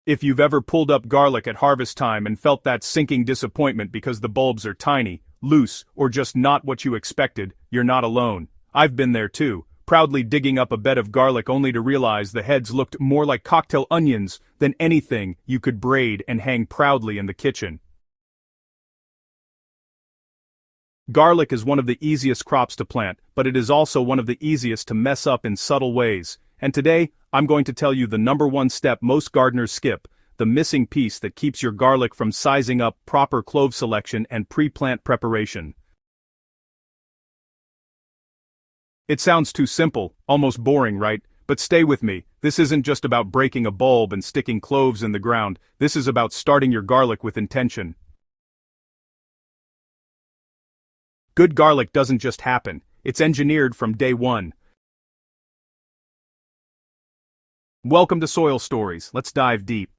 If you've ever pulled up garlic at harvest time and felt that sinking disappointment because the bulbs are tiny, loose, or just not what you expected, you're not alone. I've been there too, proudly digging up a bed of garlic only to realize the heads looked more like cocktail onions than anything you could braid and hang proudly in the kitchen. Garlic is one of the easiest crops to plant, but it is also one of the easiest to mess up in subtle ways. And today, I'm going to tell you the #1 step most gardeners skip, the missing piece that keeps your garlic from sizing up proper clove selection and pre-plant preparation. It sounds too simple, almost boring, right? But stay with me, this isn't just about breaking a bulb and sticking cloves in the ground, this is about starting your garlic with intention. Good garlic doesn't just happen, it's engineered from day one. Welcome to Soil Stories, let's dive deep.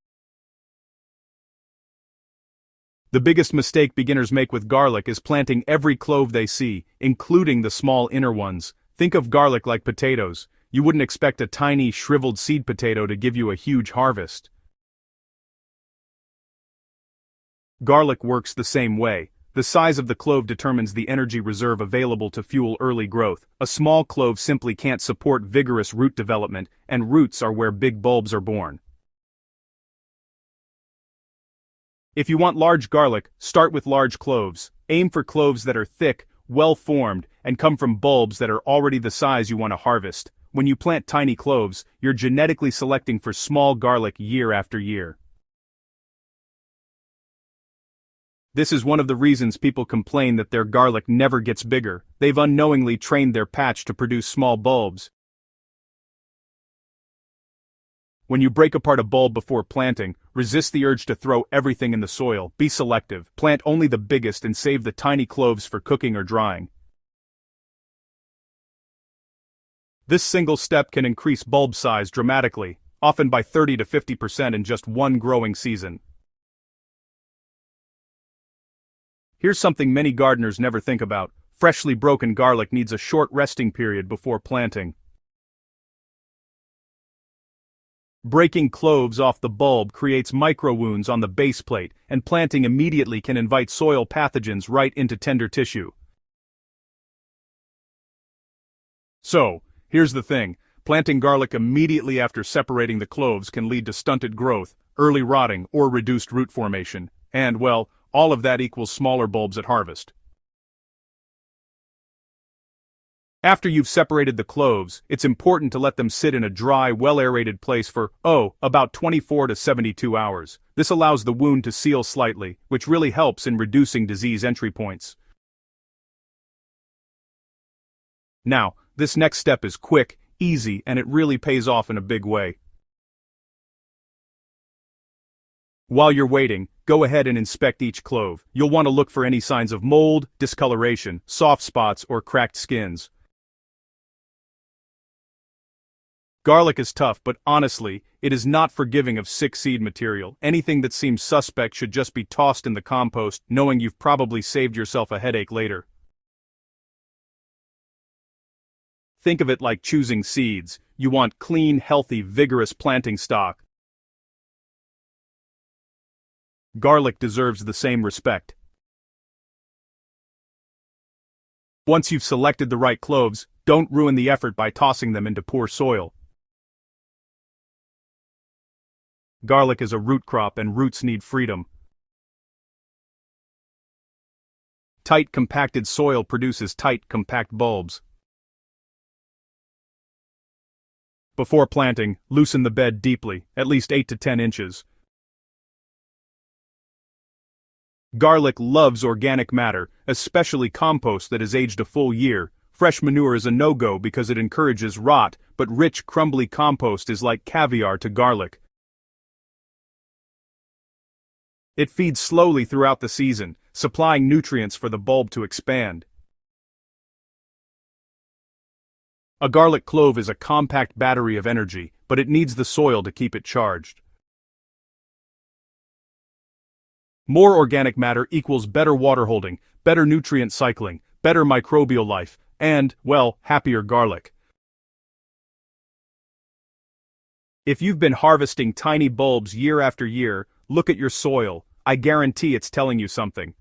The biggest mistake beginners make with garlic is planting every clove they see, including the small inner ones. Think of garlic like potatoes. You wouldn't expect a tiny, shriveled seed potato to give you a huge harvest. Garlic works the same way. The size of the clove determines the energy reserve available to fuel early growth. A small clove simply can't support vigorous root development, and roots are where big bulbs are born. If you want large garlic, start with large cloves. Aim for cloves that are thick, well-formed, and come from bulbs that are already the size you want to harvest. When you plant tiny cloves, you're genetically selecting for small garlic year after year. This is one of the reasons people complain that their garlic never gets bigger. They've unknowingly trained their patch to produce small bulbs. When you break apart a bulb before planting, resist the urge to throw everything in the soil. Be selective. Plant only the biggest and save the tiny cloves for cooking or drying. This single step can increase bulb size dramatically, often by 30 to 50% in just one growing season. Here's something many gardeners never think about. Freshly broken garlic needs a short resting period before planting. Breaking cloves off the bulb creates micro-wounds on the base plate, and planting immediately can invite soil pathogens right into tender tissue. So, here's the thing. Planting garlic immediately after separating the cloves can lead to stunted growth, early rotting, or reduced root formation. And, well, all of that equals smaller bulbs at harvest. After you've separated the cloves, it's important to let them sit in a dry, well-aerated place for, about 24 to 72 hours. This allows the wound to seal slightly, which really helps in reducing disease entry points. Now, this next step is quick, easy, and it really pays off in a big way. While you're waiting, go ahead and inspect each clove. You'll want to look for any signs of mold, discoloration, soft spots, or cracked skins. Garlic is tough, but honestly, it is not forgiving of sick seed material. Anything that seems suspect should just be tossed in the compost, knowing you've probably saved yourself a headache later. Think of it like choosing seeds. You want clean, healthy, vigorous planting stock. Garlic deserves the same respect. Once you've selected the right cloves, don't ruin the effort by tossing them into poor soil. Garlic is a root crop and roots need freedom. Tight, compacted soil produces tight, compact bulbs. Before planting, loosen the bed deeply, at least 8 to 10 inches. Garlic loves organic matter, especially compost that has aged a full year. Fresh manure is a no-go because it encourages rot, but rich, crumbly compost is like caviar to garlic. It feeds slowly throughout the season, supplying nutrients for the bulb to expand. A garlic clove is a compact battery of energy, but it needs the soil to keep it charged. More organic matter equals better water holding, better nutrient cycling, better microbial life, and, well, happier garlic. If you've been harvesting tiny bulbs year after year, look at your soil. I guarantee it's telling you something.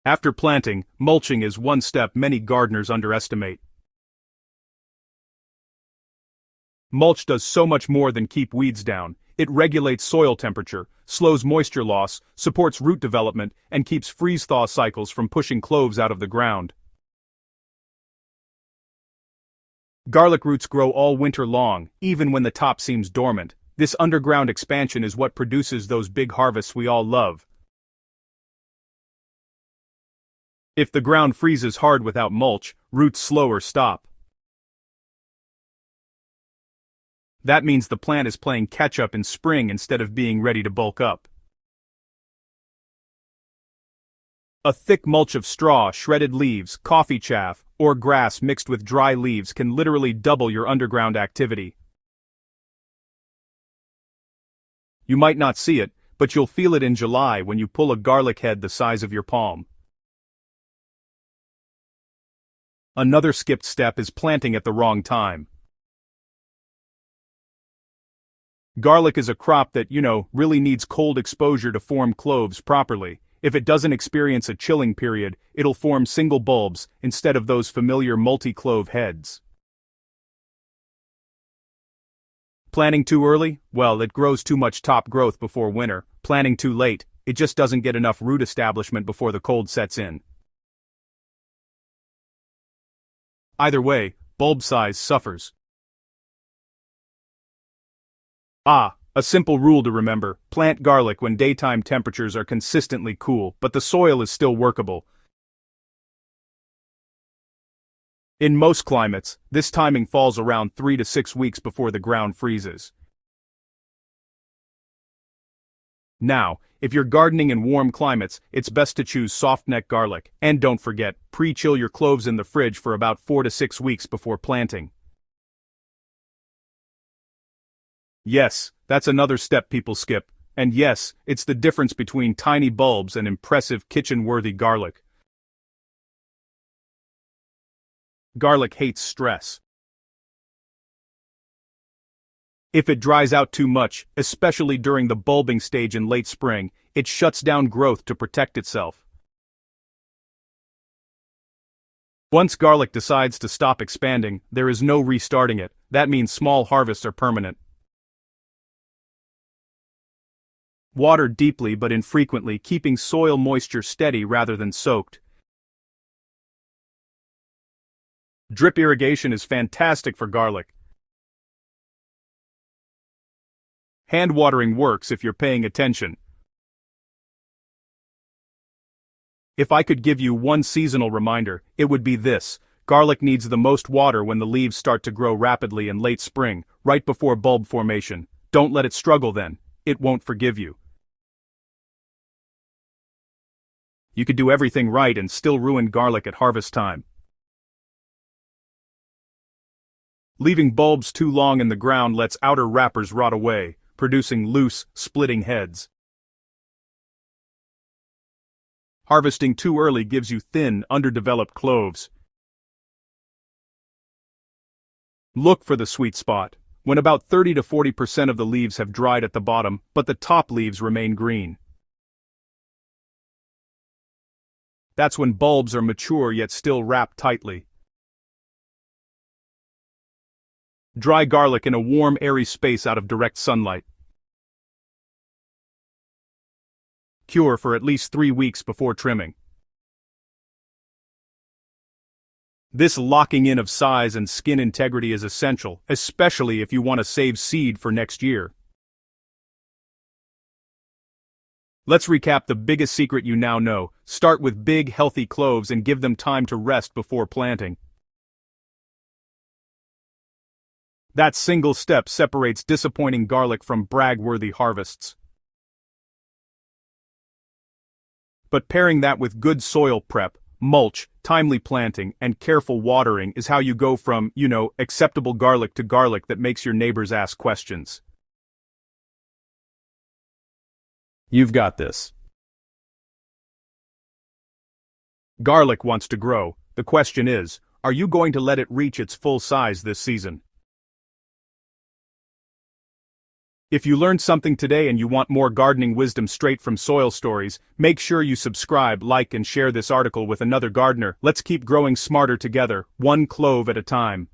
After planting, mulching is one step many gardeners underestimate. Mulch does so much more than keep weeds down. It regulates soil temperature, slows moisture loss, supports root development, and keeps freeze-thaw cycles from pushing cloves out of the ground. Garlic roots grow all winter long, even when the top seems dormant. This underground expansion is what produces those big harvests we all love. If the ground freezes hard without mulch, roots slow or stop. That means the plant is playing catch-up in spring instead of being ready to bulk up. A thick mulch of straw, shredded leaves, coffee chaff, or grass mixed with dry leaves can literally double your underground activity. You might not see it, but you'll feel it in July when you pull a garlic head the size of your palm. Another skipped step is planting at the wrong time. Garlic is a crop that, really needs cold exposure to form cloves properly. If it doesn't experience a chilling period, it'll form single bulbs instead of those familiar multi-clove heads. Planting too early? Well, it grows too much top growth before winter. Planting too late, it just doesn't get enough root establishment before the cold sets in. Either way, bulb size suffers. A simple rule to remember: plant garlic when daytime temperatures are consistently cool, but the soil is still workable. In most climates, this timing falls around 3 to 6 weeks before the ground freezes. Now, if you're gardening in warm climates, it's best to choose soft-neck garlic, and don't forget, pre-chill your cloves in the fridge for about 4 to 6 weeks before planting. Yes, that's another step people skip, and yes, it's the difference between tiny bulbs and impressive kitchen-worthy garlic. Garlic hates stress. If it dries out too much, especially during the bulbing stage in late spring, it shuts down growth to protect itself. Once garlic decides to stop expanding, there is no restarting it. That means small harvests are permanent. Water deeply but infrequently, keeping soil moisture steady rather than soaked. Drip irrigation is fantastic for garlic. Hand watering works if you're paying attention. If I could give you one seasonal reminder, it would be this: garlic needs the most water when the leaves start to grow rapidly in late spring, right before bulb formation. Don't let it struggle then. It won't forgive you. You could do everything right and still ruin garlic at harvest time. Leaving bulbs too long in the ground lets outer wrappers rot away, producing loose, splitting heads. Harvesting too early gives you thin, underdeveloped cloves. Look for the sweet spot, when about 30 to 40% of the leaves have dried at the bottom, but the top leaves remain green. That's when bulbs are mature yet still wrapped tightly. Dry garlic in a warm, airy space out of direct sunlight. Cure for at least 3 weeks before trimming. This locking in of size and skin integrity is essential, especially if you want to save seed for next year. Let's recap the biggest secret you now know. Start with big, healthy cloves and give them time to rest before planting. That single step separates disappointing garlic from brag-worthy harvests. But pairing that with good soil prep, mulch, timely planting, and careful watering is how you go from, acceptable garlic to garlic that makes your neighbors ask questions. You've got this. Garlic wants to grow. The question is, are you going to let it reach its full size this season? If you learned something today and you want more gardening wisdom straight from Soil Stories, make sure you subscribe, like and share this article with another gardener. Let's keep growing smarter together, one clove at a time.